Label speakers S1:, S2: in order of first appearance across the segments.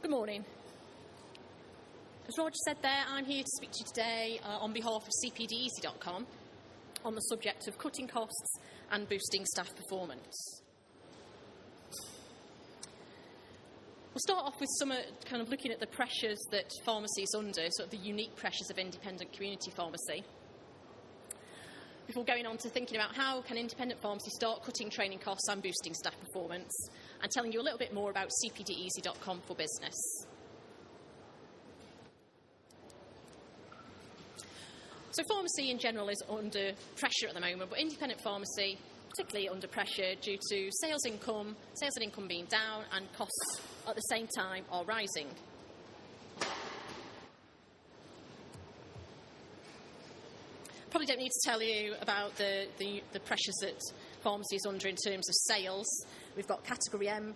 S1: Good morning. As Roger said there, I'm here to speak to you today on behalf of cpdeasy.com on the subject of cutting costs and boosting staff performance. We'll start off with some kind of looking at the pressures that pharmacy is under, sort of the unique pressures of independent community pharmacy, before going on to thinking about how can independent pharmacy start cutting training costs and boosting staff performance, and telling you a little bit more about cpdeasy.com for business. So pharmacy in general is under pressure at the moment, but independent pharmacy particularly under pressure due to sales and income being down, and costs at the same time are rising. Probably don't need to tell you about the pressures that pharmacy is under in terms of sales. We've got Category M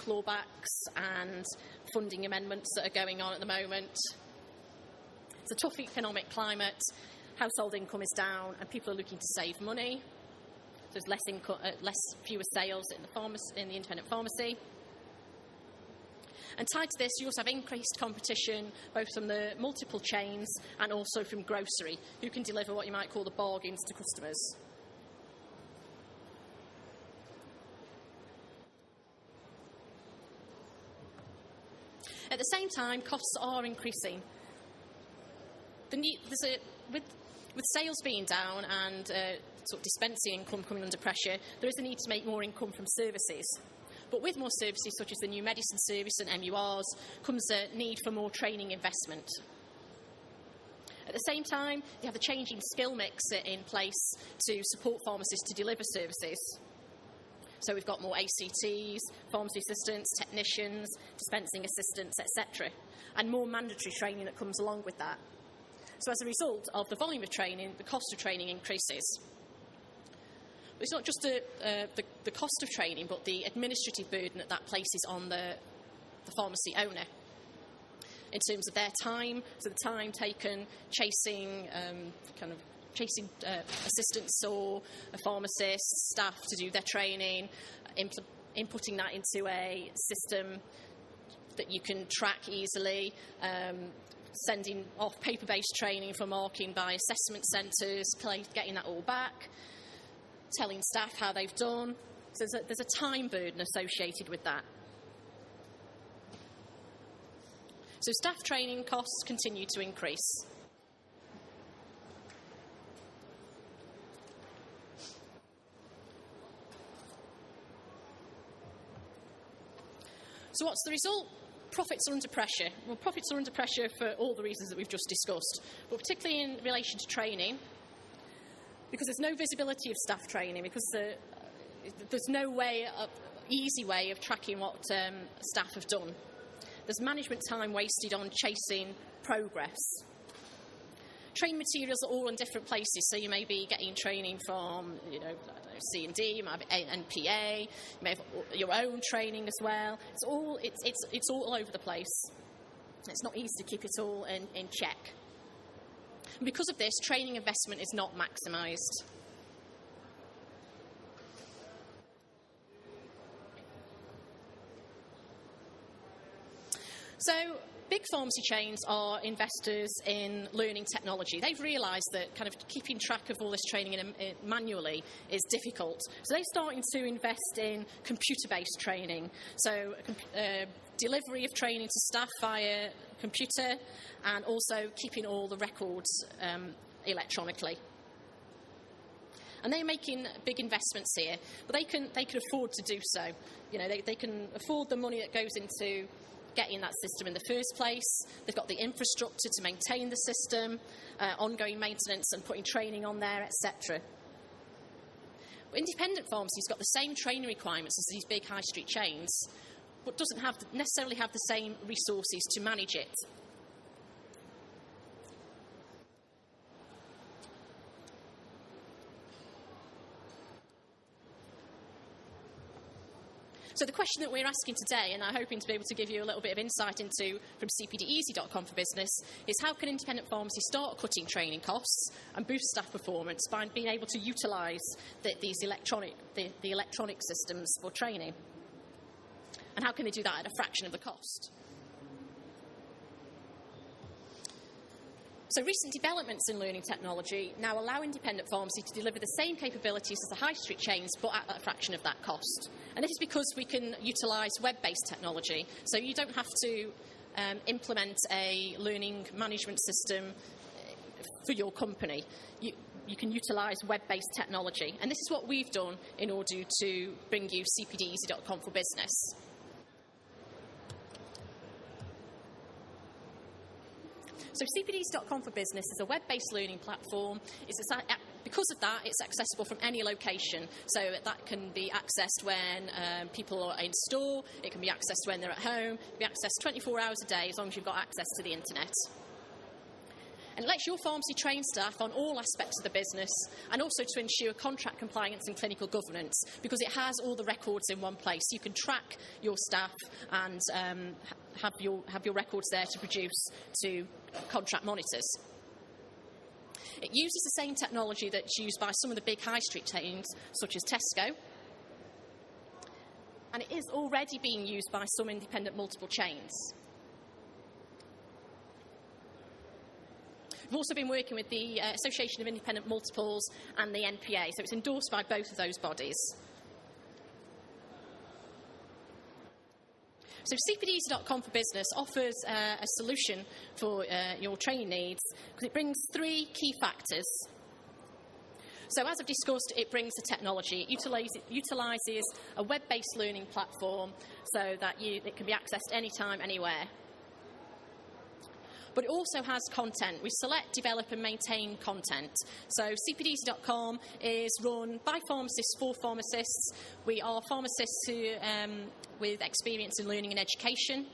S1: clawbacks and funding amendments that are going on at the moment. It's a tough economic climate, household income is down, and people are looking to save money. So there's fewer sales in the independent pharmacy. And tied to this, you also have increased competition, both from the multiple chains and also from grocery, who can deliver what you might call the bargains to customers. At the same time, costs are increasing. With sales being down and sort of dispensing income coming under pressure, there is a need to make more income from services. But with more services, such as the new medicine service and MURs, comes a need for more training investment. At the same time, you have the changing skill mix in place to support pharmacists to deliver services. So we've got more ACTs, pharmacy assistants, technicians, dispensing assistants, etc., and more mandatory training that comes along with that. So as a result of the volume of training, the cost of training increases. But it's not just the cost of training, but the administrative burden that places on the pharmacy owner in terms of their time, so the time taken chasing assistants or a pharmacist, staff to do their training, inputting that into a system that you can track easily, sending off paper-based training for marking by assessment centres, getting that all back, telling staff how they've done. So there's a time burden associated with that. So staff training costs continue to increase. So what's the result? Profits are under pressure. Well, profits are under pressure for all the reasons that we've just discussed, but particularly in relation to training, because there's no visibility of staff training, because there's no easy way of tracking what staff have done. There's management time wasted on chasing progress. Training materials are all in different places, so you may be getting training from, C&D, you might have NPA, you may have your own training as well. It's all over the place. It's not easy to keep it all in check. And because of this, training investment is not maximised. So big pharmacy chains are investors in learning technology. They've realised that kind of keeping track of all this training manually is difficult. So they're starting to invest in computer-based training. So delivery of training to staff via computer, and also keeping all the records electronically. And they're making big investments here, but they can afford to do so. They can afford the money that goes into getting that system in the first place. They've got the infrastructure to maintain the system, ongoing maintenance and putting training on there, etc. But independent pharmacy's got the same training requirements as these big high street chains, but doesn't necessarily have the same resources to manage it. So the question that we're asking today, and I'm hoping to be able to give you a little bit of insight into from cpdeasy.com for business, is how can independent pharmacy start cutting training costs and boost staff performance by being able to utilise these electronic systems for training? And how can they do that at a fraction of the cost? So recent developments in learning technology now allow independent pharmacy to deliver the same capabilities as the high street chains, but at a fraction of that cost. And this is because we can utilise web-based technology. So you don't have to implement a learning management system for your company. You can utilise web-based technology. And this is what we've done in order to bring you cpdeasy.com for business. So cpdeasy.com for business is a web-based learning platform. Because of that, it's accessible from any location. So that can be accessed when people are in store, it can be accessed when they're at home, it can be accessed 24 hours a day as long as you've got access to the internet. And it lets your pharmacy train staff on all aspects of the business and also to ensure contract compliance and clinical governance, because it has all the records in one place. You can track your staff and have your records there to produce to contract monitors. It uses the same technology that's used by some of the big high street chains, such as Tesco, and it is already being used by some independent multiple chains. We've also been working with the Association of Independent Multiples and the NPA, so it's endorsed by both of those bodies. So cpdeasy.com for business offers a solution for your training needs because it brings three key factors. So as I've discussed, it brings the technology. It utilises a web-based learning platform so that it can be accessed anytime, anywhere. But it also has content. We select, develop and maintain content. So cpdeasy.com is run by pharmacists for pharmacists. We are pharmacists who, with experience in learning and education.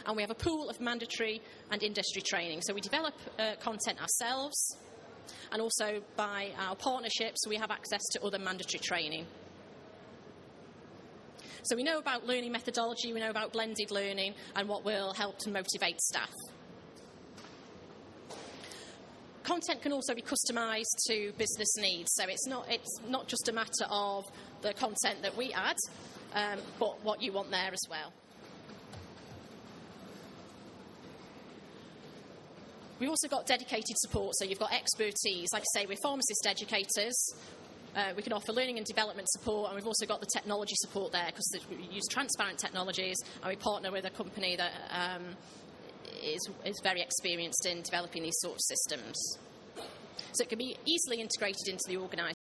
S1: And we have a pool of mandatory and industry training. So we develop content ourselves, and also by our partnerships we have access to other mandatory training. So we know about learning methodology, we know about blended learning and what will help to motivate staff. Content can also be customised to business needs, so it's not just a matter of the content that we add, but what you want there as well. We've also got dedicated support, so you've got expertise. Like I say, we're pharmacist educators. We can offer learning and development support, and we've also got the technology support there because we use transparent technologies, and we partner with a company that is very experienced in developing these sorts of systems. So it can be easily integrated into the organisation.